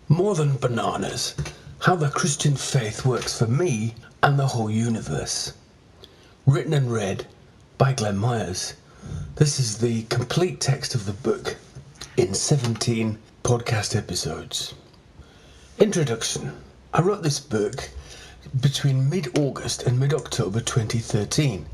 More than bananas, how the Christian faith works for me and the whole universe. Written and read by Glenn Myers. This is the complete text of the book in 17 podcast episodes. Introduction. I wrote this book between mid-August and mid-October 2013,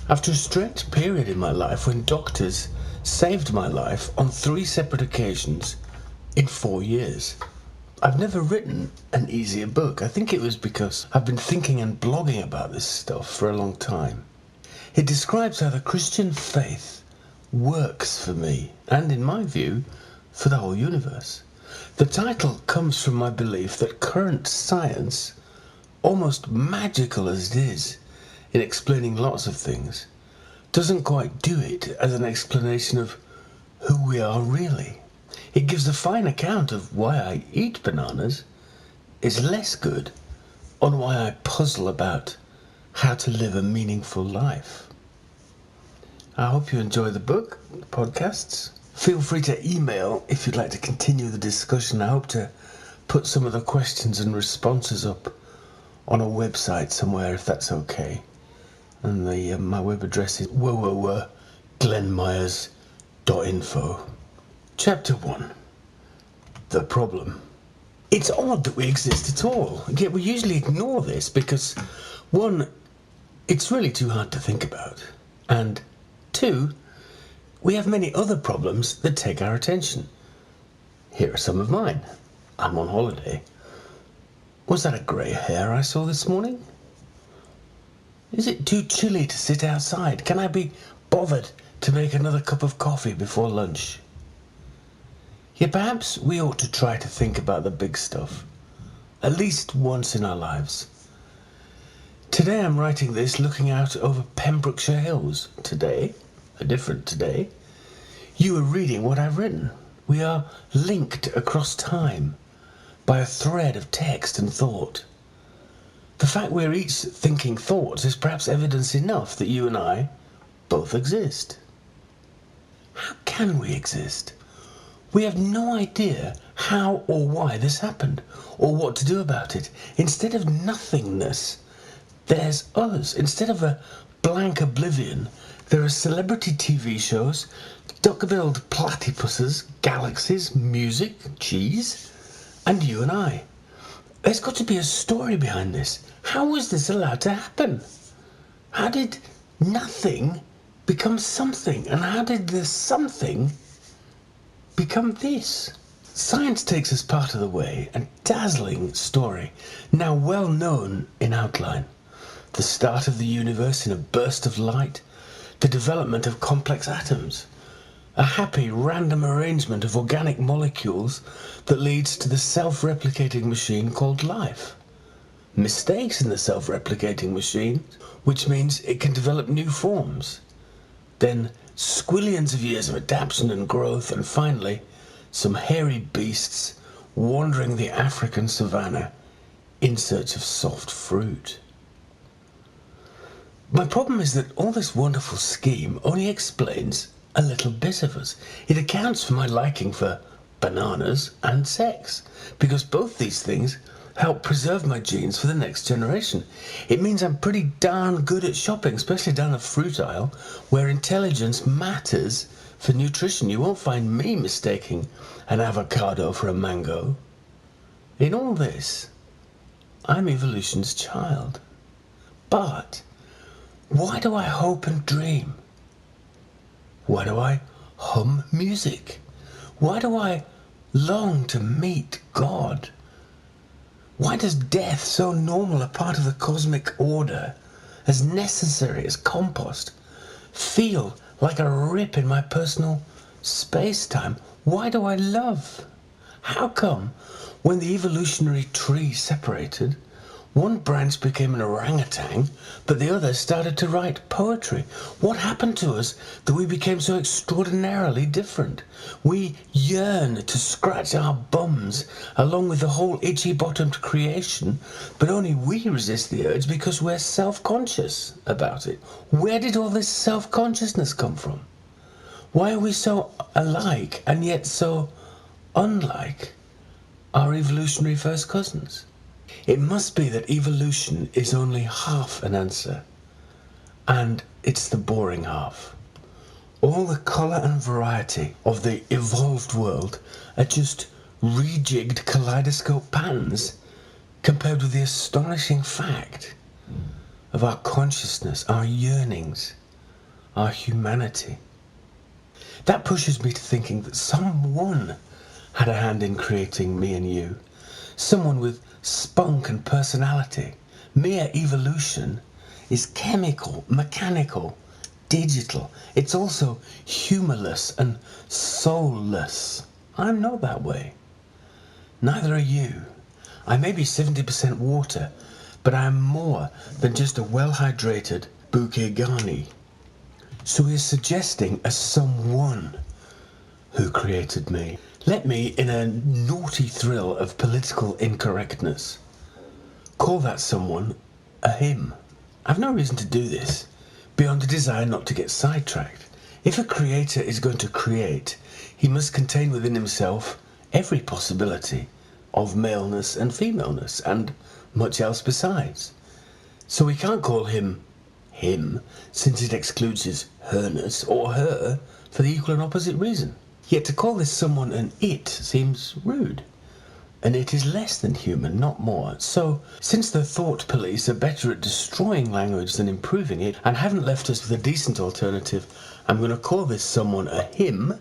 after a strange period in my life when doctors saved my life on 3 separate occasions in 4 years. I've never written an easier book. I think it was because I've been thinking and blogging about this stuff for a long time. It describes how the Christian faith works for me, and in my view, for the whole universe. The title comes from my belief that current science, almost magical as it is in explaining lots of things, doesn't quite do it as an explanation of who we are really. It gives a fine account of why I eat bananas, is less good on why I puzzle about how to live a meaningful life. I hope you enjoy the book, the podcasts. Feel free to email if you'd like to continue the discussion. I hope to put some of the questions and responses up on a website somewhere, if that's okay. And my web address is glennmyers.info. Chapter 1. The problem. It's odd that we exist at all, yet we usually ignore this because, 1, it's really too hard to think about, and 2, we have many other problems that take our attention. Here are some of mine. I'm on holiday. Was that a grey hair I saw this morning? Is it too chilly to sit outside? Can I be bothered to make another cup of coffee before lunch? Yet perhaps we ought to try to think about the big stuff, at least once in our lives. Today I'm writing this looking out over Pembrokeshire Hills. Today, a different today, you are reading what I've written. We are linked across time by a thread of text and thought. The fact we're each thinking thoughts is perhaps evidence enough that you and I both exist. How can we exist? We have no idea how or why this happened, or what to do about it. Instead of nothingness, there's us. Instead of a blank oblivion, there are celebrity TV shows, duck-billed platypuses, galaxies, music, cheese, and you and I. There's got to be a story behind this. How was this allowed to happen? How did nothing become something? And how did this something become this? Science takes us part of the way, a dazzling story, now well known in outline. The start of the universe in a burst of light, the development of complex atoms, a happy random arrangement of organic molecules that leads to the self-replicating machine called life. Mistakes in the self-replicating machine, which means it can develop new forms. Then squillions of years of adaptation and growth, and finally some hairy beasts wandering the African savannah in search of soft fruit. My problem is that all this wonderful scheme only explains a little bit of us. It accounts for my liking for bananas and sex, because both these things help preserve my genes for the next generation. It means I'm pretty darn good at shopping, especially down the fruit aisle, where intelligence matters for nutrition. You won't find me mistaking an avocado for a mango. In all this, I'm evolution's child. But why do I hope and dream? Why do I hum music? Why do I long to meet God? Why does death, so normal a part of the cosmic order, as necessary as compost, feel like a rip in my personal space-time? Why do I love? How come, when the evolutionary tree separated, one branch became an orangutan, but the other started to write poetry? What happened to us that we became so extraordinarily different? We yearn to scratch our bums along with the whole itchy-bottomed creation, but only we resist the urge because we're self-conscious about it. Where did all this self-consciousness come from? Why are we so alike and yet so unlike? our evolutionary first cousins? It must be that evolution is only half an answer, and it's the boring half. All the colour and variety of the evolved world are just rejigged kaleidoscope patterns compared with the astonishing fact of our consciousness, our yearnings, our humanity. That pushes me to thinking that someone had a hand in creating me and you. Someone with spunk and personality. Mere evolution is chemical, mechanical, digital. It's also humorless and soulless. I'm not that way. Neither are you. I may be 70% water, but I am more than just a well-hydrated bouquet So he is suggesting a someone who created me. Let me, in a naughty thrill of political incorrectness, call that someone a him. I've no reason to do this, beyond a desire not to get sidetracked. If a creator is going to create, he must contain within himself every possibility of maleness and femaleness, and much else besides. So we can't call him, since it excludes his herness or her for the equal and opposite reason. Yet to call this someone an it seems rude. And it is less than human, not more. So, since the thought police are better at destroying language than improving it, and haven't left us with a decent alternative, I'm going to call this someone a him,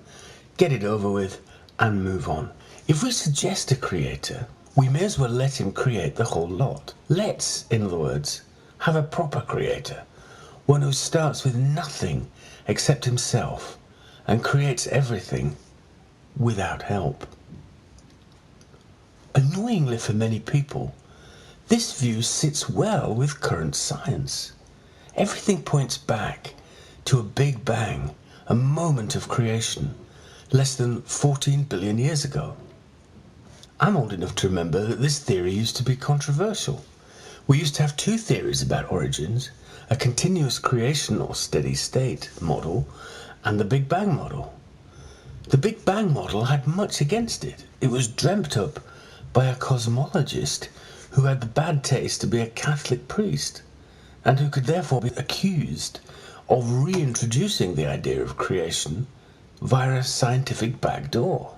get it over with, and move on. If we suggest a creator, we may as well let him create the whole lot. Let's, in other words, have a proper creator, one who starts with nothing except himself, and creates everything without help. Annoyingly for many people, this view sits well with current science. Everything points back to a Big Bang, a moment of creation, less than 14 billion years ago. I'm old enough to remember that this theory used to be controversial. We used to have two theories about origins, a continuous creation or steady state model, and the Big Bang model. The Big Bang model had much against it. It was dreamt up by a cosmologist who had the bad taste to be a Catholic priest, and who could therefore be accused of reintroducing the idea of creation via a scientific backdoor.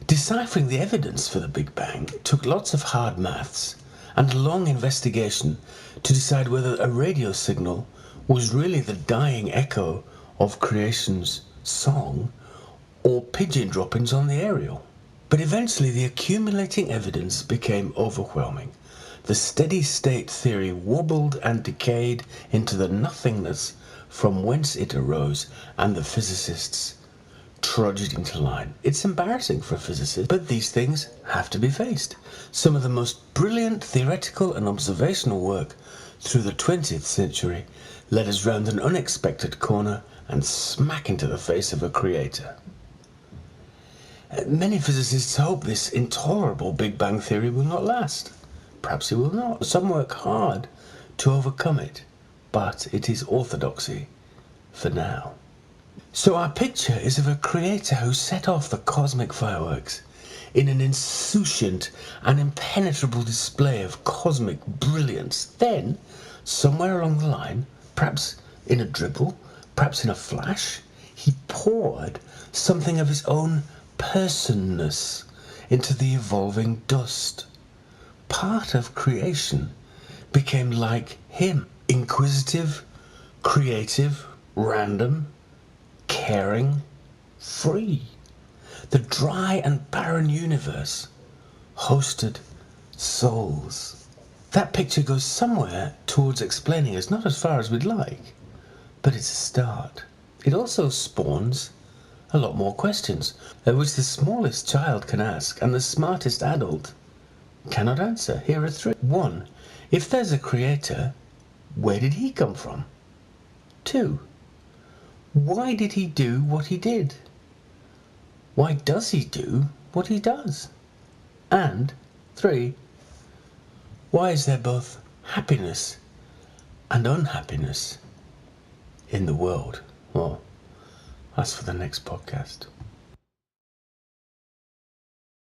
Deciphering the evidence for the Big Bang took lots of hard maths and a long investigation to decide whether a radio signal was really the dying echo of creation's song or pigeon droppings on the aerial. But eventually the accumulating evidence became overwhelming. The steady state theory wobbled and decayed into the nothingness from whence it arose, and the physicists trudged into line. It's embarrassing for a physicist, but these things have to be faced. Some of the most brilliant theoretical and observational work through the 20th century led us round an unexpected corner and smack into the face of a creator. Many physicists hope this intolerable Big Bang theory will not last. Perhaps it will not. Some work hard to overcome it, but it is orthodoxy for now. So our picture is of a creator who set off the cosmic fireworks in an insouciant and impenetrable display of cosmic brilliance. Then, somewhere along the line, perhaps in a dribble, perhaps in a flash, he poured something of his own personness into the evolving dust. Part of creation became like him, inquisitive, creative, random, caring, free. The dry and barren universe hosted souls. That picture goes somewhere towards explaining us, not as far as we'd like, but it's a start. It also spawns a lot more questions, which the smallest child can ask and the smartest adult cannot answer. Here are three. 1. If there's a creator, where did he come from? 2. Why did he do what he did? Why does he do what he does? And 3. Why is there both happiness and unhappiness in the world? Well, that's for the next podcast.